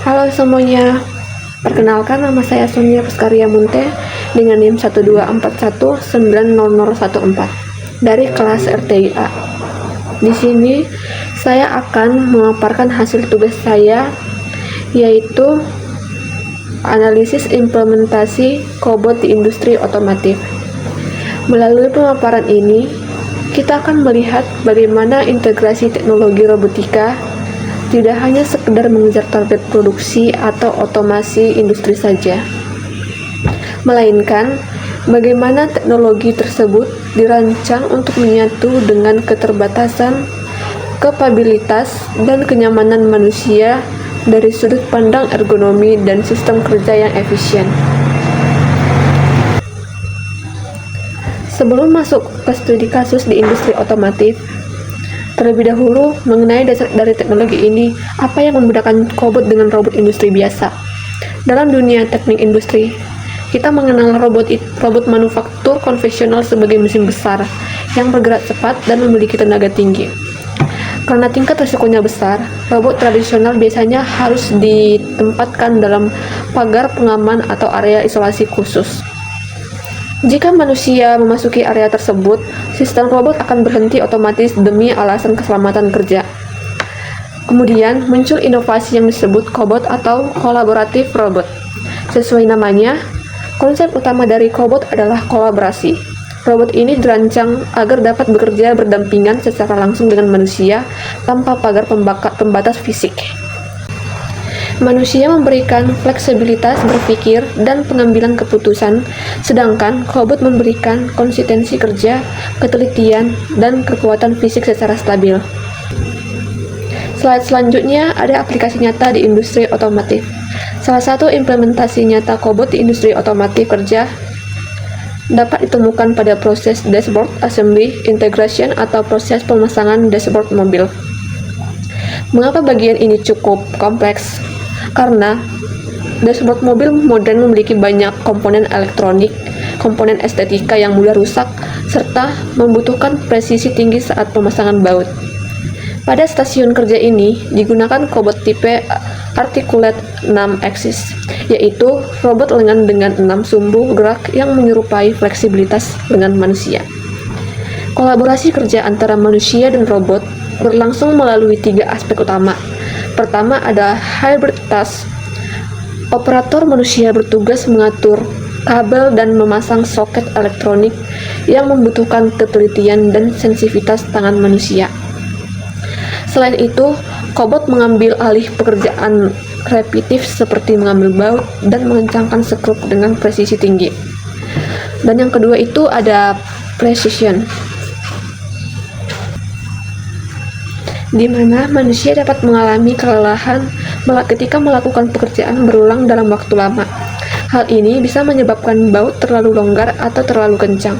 Halo semuanya, perkenalkan nama saya Sonia Puskaria Munte dengan NIM 124190014 dari kelas RTIA. Di sini saya akan memaparkan hasil tugas saya, yaitu analisis implementasi kobot di industri otomotif. Melalui pemaparan ini, kita akan melihat bagaimana integrasi teknologi robotika tidak hanya sekedar mengejar target produksi atau otomasi industri saja, melainkan bagaimana teknologi tersebut dirancang untuk menyatu dengan keterbatasan, kapabilitas, dan kenyamanan manusia dari sudut pandang ergonomi dan sistem kerja yang efisien. Sebelum masuk ke studi kasus di industri otomotif, terlebih dahulu, mengenai dasar dari teknologi ini, apa yang membedakan kobot dengan robot industri biasa? Dalam dunia teknik industri, kita mengenal robot manufaktur konvensional sebagai mesin besar yang bergerak cepat dan memiliki tenaga tinggi. Karena tingkat risikonya besar, robot tradisional biasanya harus ditempatkan dalam pagar pengaman atau area isolasi khusus. Jika manusia memasuki area tersebut, sistem robot akan berhenti otomatis demi alasan keselamatan kerja. Kemudian muncul inovasi yang disebut kobot atau kolaboratif robot. Sesuai namanya, konsep utama dari kobot adalah kolaborasi. Robot ini dirancang agar dapat bekerja berdampingan secara langsung dengan manusia tanpa pagar pembatas fisik. Manusia memberikan fleksibilitas berpikir dan pengambilan keputusan, sedangkan kobot memberikan konsistensi kerja, ketelitian, dan kekuatan fisik secara stabil. Slide selanjutnya ada aplikasi nyata di industri otomotif. Salah satu implementasi nyata kobot di industri otomotif kerja dapat ditemukan pada proses dashboard assembly integration atau proses pemasangan dashboard mobil. Mengapa bagian ini cukup kompleks? Karena dashboard mobil modern memiliki banyak komponen elektronik, komponen estetika yang mudah rusak, serta membutuhkan presisi tinggi saat pemasangan baut. Pada stasiun kerja ini digunakan kobot tipe articulate 6-axis, yaitu robot lengan dengan 6 sumbu gerak yang menyerupai fleksibilitas lengan manusia. Kolaborasi kerja antara manusia dan robot berlangsung melalui 3 aspek utama. Pertama ada hybrid task. Operator manusia bertugas mengatur kabel dan memasang soket elektronik yang membutuhkan ketelitian dan sensitivitas tangan manusia. Selain itu, kobot mengambil alih pekerjaan repetitif seperti mengambil baut dan mengencangkan skrup dengan presisi tinggi. Dan yang kedua itu ada precision, di mana manusia dapat mengalami kelelahan ketika melakukan pekerjaan berulang dalam waktu lama. Hal ini bisa menyebabkan baut terlalu longgar atau terlalu kencang.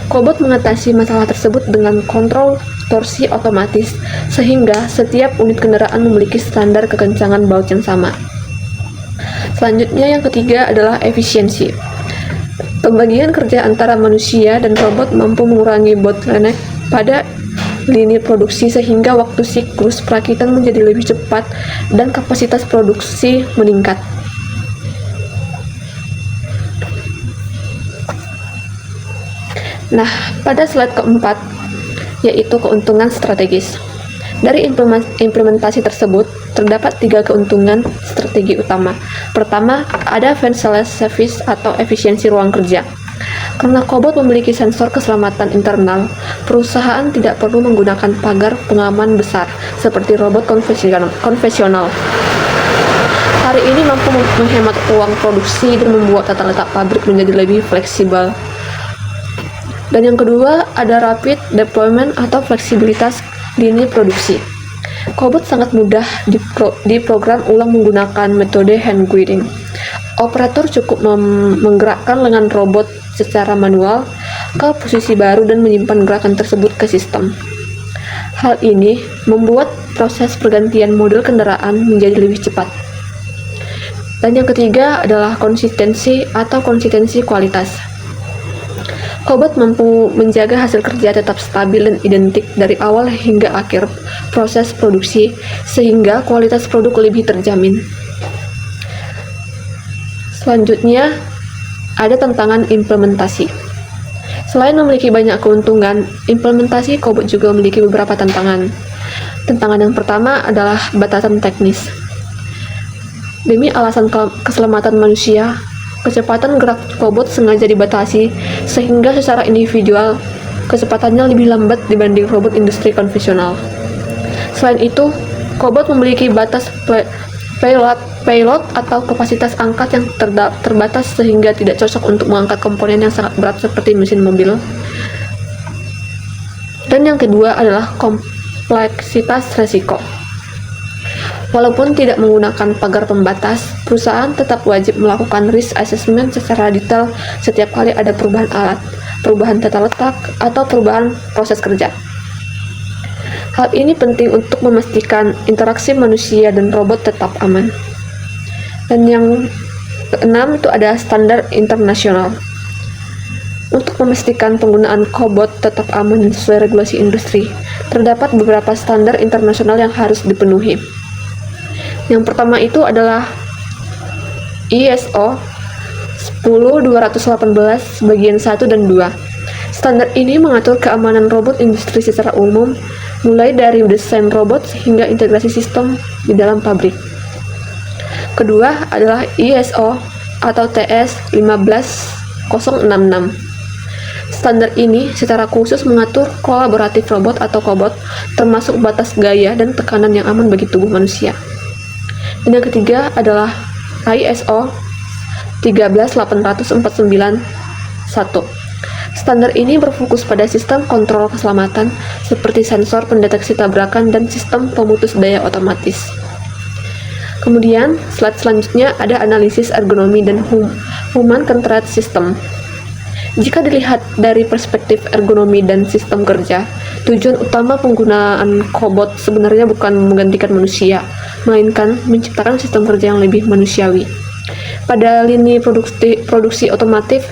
Kobot mengatasi masalah tersebut dengan kontrol torsi otomatis, sehingga setiap unit kendaraan memiliki standar kekencangan baut yang sama. Selanjutnya yang ketiga adalah efisiensi. Pembagian kerja antara manusia dan robot mampu mengurangi bottleneck pada lini produksi sehingga waktu siklus perakitan menjadi lebih cepat dan kapasitas produksi meningkat. Nah, pada slide keempat, yaitu keuntungan strategis. Dari implementasi tersebut, terdapat 3 keuntungan strategi utama. Pertama, ada vanceless service atau efisiensi ruang kerja. Karena kobot memiliki sensor keselamatan internal, perusahaan tidak perlu menggunakan pagar pengaman besar seperti robot konvensional. Hari ini mampu menghemat uang produksi dan membuat tata letak pabrik menjadi lebih fleksibel. Dan yang kedua, ada rapid deployment atau fleksibilitas lini produksi. Kobot sangat mudah diprogram ulang menggunakan metode hand guiding. Operator cukup menggerakkan lengan robot secara manual ke posisi baru dan menyimpan gerakan tersebut ke sistem. Hal ini membuat proses pergantian model kendaraan menjadi lebih cepat. Dan yang ketiga adalah konsistensi atau konsistensi kualitas. Kobot mampu menjaga hasil kerja tetap stabil dan identik dari awal hingga akhir proses produksi, sehingga kualitas produk lebih terjamin. Selanjutnya, ada tantangan implementasi. Selain memiliki banyak keuntungan, implementasi kobot juga memiliki beberapa tantangan. Tantangan yang pertama adalah batasan teknis. Demi alasan keselamatan manusia, kecepatan gerak kobot sengaja dibatasi sehingga secara individual kecepatannya lebih lambat dibanding robot industri konvensional. Selain itu, kobot memiliki batas payload atau kapasitas angkat yang terbatas sehingga tidak cocok untuk mengangkat komponen yang sangat berat seperti mesin mobil. Dan yang kedua adalah kompleksitas resiko. Walaupun tidak menggunakan pagar pembatas, perusahaan tetap wajib melakukan risk assessment secara detail setiap kali ada perubahan alat, perubahan tata letak, atau perubahan proses kerja. Hal ini penting untuk memastikan interaksi manusia dan robot tetap aman. Dan yang keenam itu ada standar internasional. Untuk memastikan penggunaan kobot tetap aman dan sesuai regulasi industri, terdapat beberapa standar internasional yang harus dipenuhi. Yang pertama itu adalah ISO 10218 bagian 1 dan 2. Standar ini mengatur keamanan robot industri secara umum, mulai dari desain robot hingga integrasi sistem di dalam pabrik. Kedua adalah ISO atau TS 15066. Standar ini secara khusus mengatur kolaboratif robot atau kobot, termasuk batas gaya dan tekanan yang aman bagi tubuh manusia. Dan yang ketiga adalah ISO 13849-1. Standar ini berfokus pada sistem kontrol keselamatan seperti sensor pendeteksi tabrakan dan sistem pemutus daya otomatis. Kemudian, slide selanjutnya ada analisis ergonomi dan human control system. Jika dilihat dari perspektif ergonomi dan sistem kerja, tujuan utama penggunaan kobot sebenarnya bukan menggantikan manusia, melainkan menciptakan sistem kerja yang lebih manusiawi. Pada lini produksi otomotif,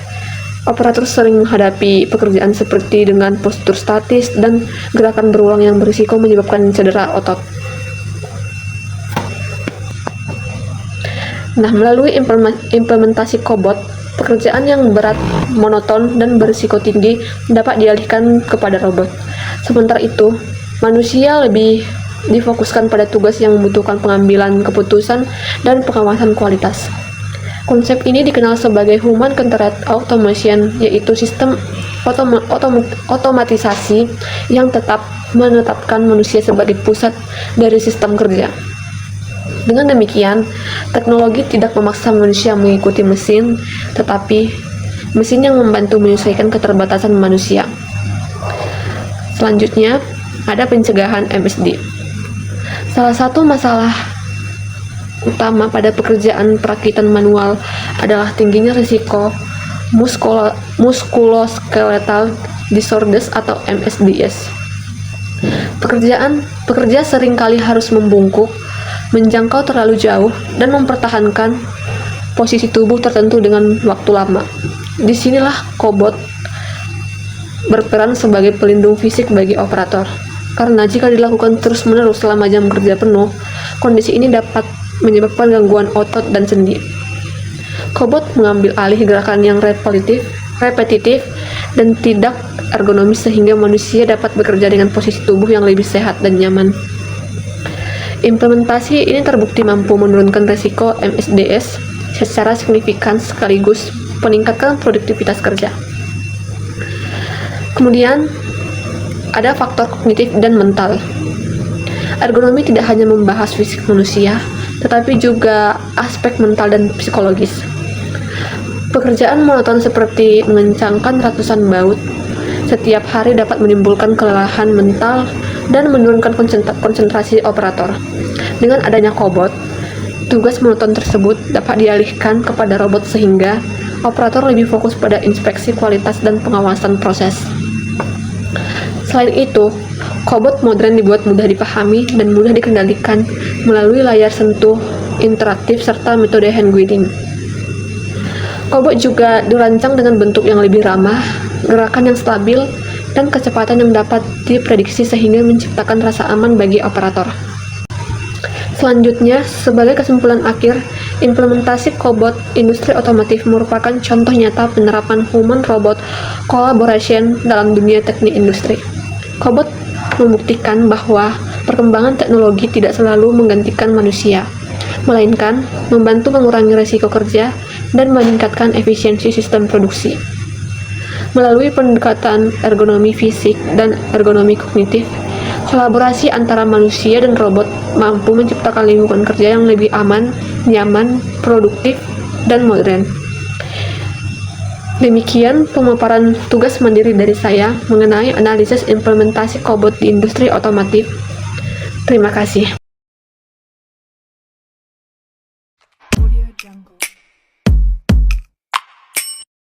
operator sering menghadapi pekerjaan seperti dengan postur statis dan gerakan berulang yang berisiko menyebabkan cedera otot. Nah, melalui implementasi kobot, pekerjaan yang berat, monoton, dan berisiko tinggi dapat dialihkan kepada robot. Sementara itu, manusia lebih difokuskan pada tugas yang membutuhkan pengambilan keputusan dan pengawasan kualitas. Konsep ini dikenal sebagai Human Controlled Automation, yaitu sistem otomatisasi yang tetap menetapkan manusia sebagai pusat dari sistem kerja. Dengan demikian, teknologi tidak memaksa manusia mengikuti mesin, tetapi mesin yang membantu menyesuaikan keterbatasan manusia. Selanjutnya, ada pencegahan MSD. Salah satu masalah utama pada pekerjaan perakitan manual adalah tingginya risiko musculoskeletal disorders atau MSDS. Pekerja seringkali harus membungkuk, menjangkau terlalu jauh, dan mempertahankan posisi tubuh tertentu dengan waktu lama. Disinilah kobot berperan sebagai pelindung fisik bagi operator. Karena jika dilakukan terus-menerus selama jam kerja penuh, kondisi ini dapat menyebabkan gangguan otot dan sendi. Kobot mengambil alih gerakan yang repetitif, dan tidak ergonomis sehingga manusia dapat bekerja dengan posisi tubuh yang lebih sehat dan nyaman. Implementasi ini terbukti mampu menurunkan risiko MSDS secara signifikan sekaligus meningkatkan produktivitas kerja. Kemudian, ada faktor kognitif dan mental. Ergonomi tidak hanya membahas fisik manusia, tetapi juga aspek mental dan psikologis. Pekerjaan monoton seperti mengencangkan ratusan baut setiap hari dapat menimbulkan kelelahan mental dan menurunkan konsentrasi operator. Dengan adanya kobot, tugas monoton tersebut dapat dialihkan kepada robot sehingga operator lebih fokus pada inspeksi kualitas dan pengawasan proses. Selain itu, kobot modern dibuat mudah dipahami dan mudah dikendalikan melalui layar sentuh interaktif serta metode hand guiding. Kobot juga dirancang dengan bentuk yang lebih ramah, gerakan yang stabil, dan kecepatan yang dapat diprediksi sehingga menciptakan rasa aman bagi operator. Selanjutnya, sebagai kesimpulan akhir, implementasi kobot industri otomotif merupakan contoh nyata penerapan human-robot collaboration dalam dunia teknik industri. Kobot membuktikan bahwa perkembangan teknologi tidak selalu menggantikan manusia, melainkan membantu mengurangi risiko kerja dan meningkatkan efisiensi sistem produksi. Melalui pendekatan ergonomi fisik dan ergonomi kognitif, kolaborasi antara manusia dan robot mampu menciptakan lingkungan kerja yang lebih aman, nyaman, produktif, dan modern. Demikian pemaparan tugas mandiri dari saya mengenai analisis implementasi kobot di industri otomotif. Terima kasih.